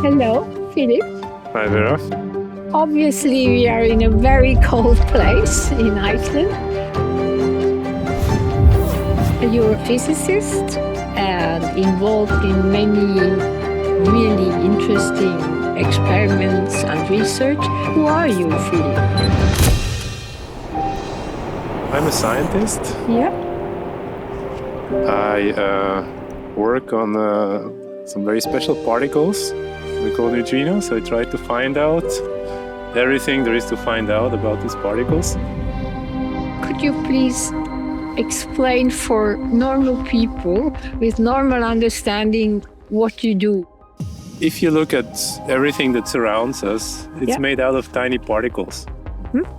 Hello, Philipp. Hi, Vera. Obviously, we are in a very cold place in Iceland. You're a physicist and involved in many really interesting experiments and research. Who are you, Philipp? I'm a scientist. Yeah. I work on some very special particles we call neutrinos. I try to find out everything there is to find out about these particles. Could you please explain for normal people with normal understanding what you do? If you look at everything that surrounds us, it's made out of tiny particles.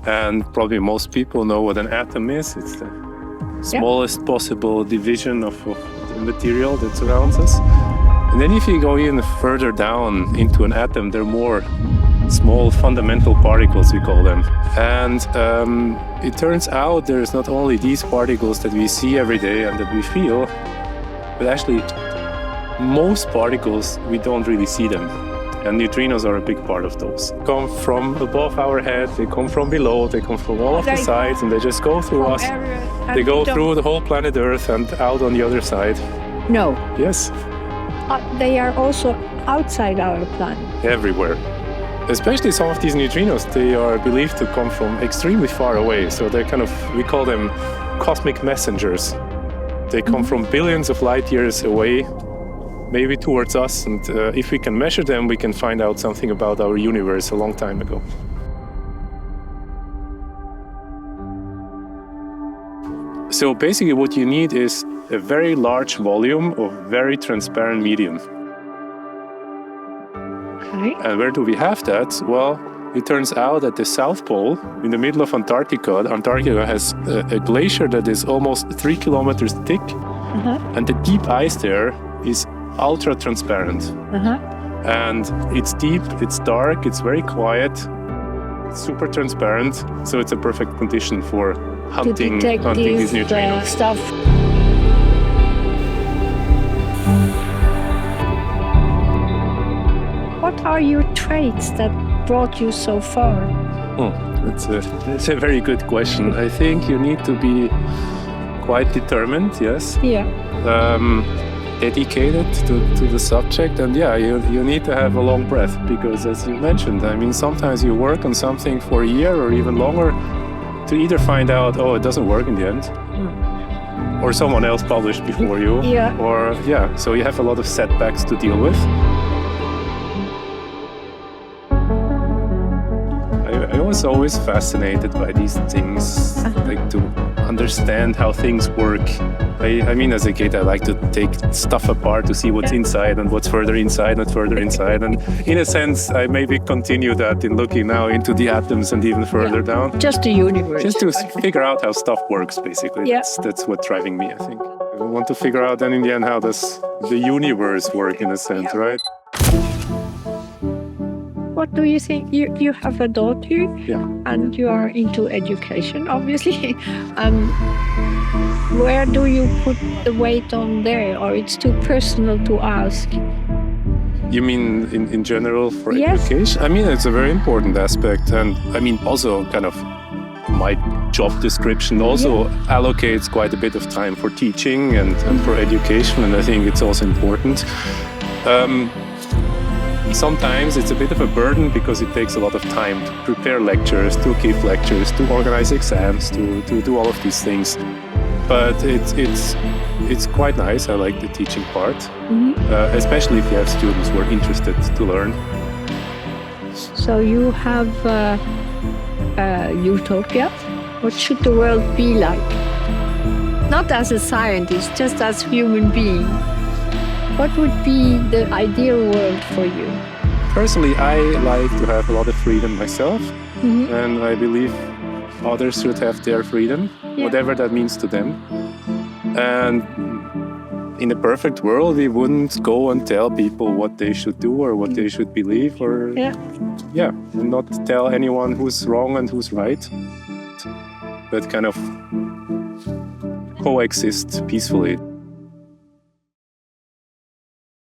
And probably most people know what an atom is. It's the smallest possible division of the material that surrounds us. And then if you go even further down into an atom, there are more small fundamental particles, we call them. And it turns out there's not only these particles that we see every day and that we feel, but actually most particles, we don't really see them. And neutrinos are a big part of those. They come from above our head, they come from below, they come from all of the sides, and they just go through us. They go through the whole planet Earth and out on the other side. No. Yes. They are also outside our planet. Everywhere. Especially some of these neutrinos, they are believed to come from extremely far away. So they're we call them cosmic messengers. They come from billions of light years away, maybe towards us. And if we can measure them, we can find out something about our universe a long time ago. So basically what you need is a very large volume of very transparent medium. Okay. And where do we have that? Well, it turns out that the South Pole, in the middle of Antarctica has a glacier that is almost 3 kilometers thick. And the deep ice there is ultra transparent. And it's deep, it's dark, it's very quiet, it's super transparent. So it's a perfect condition for hunting these neutrinos. Stuff. What are your traits that brought you so far? That's a very good question. I think you need to be quite determined, yes. Yeah. Dedicated to the subject, and you need to have a long breath, because as you mentioned, I mean, sometimes you work on something for a year or even longer to either find out, it doesn't work in the end, or someone else published before you, so you have a lot of setbacks to deal with. I was always fascinated by these things, like to understand how things work. I mean, as a kid, I like to take stuff apart to see what's inside and what's further inside and further inside. And in a sense, I maybe continue that in looking now into the atoms and even further down. Just the universe. Just to figure out how stuff works, basically. Yeah. That's what's driving me, I think. I want to figure out then in the end, how does the universe work in a sense, right? What do you think? You have a daughter, and you are into education, obviously. Where do you put the weight on there, or it's too personal to ask? You mean in general for education? I mean, it's a very important aspect, and I mean also kind of my job description also allocates quite a bit of time for teaching and for education, and I think it's also important. Sometimes it's a bit of a burden because it takes a lot of time to prepare lectures, to give lectures, to organize exams, to do all of these things. But it's quite nice. I like the teaching part, especially if you have students who are interested to learn. So you have utopia. What should the world be like? Not as a scientist, just as human being. What would be the ideal world for you? Personally, I like to have a lot of freedom myself, and I believe others should have their freedom, whatever that means to them. And in a perfect world, we wouldn't go and tell people what they should do or what they should believe, or and not tell anyone who's wrong and who's right, but kind of coexist peacefully.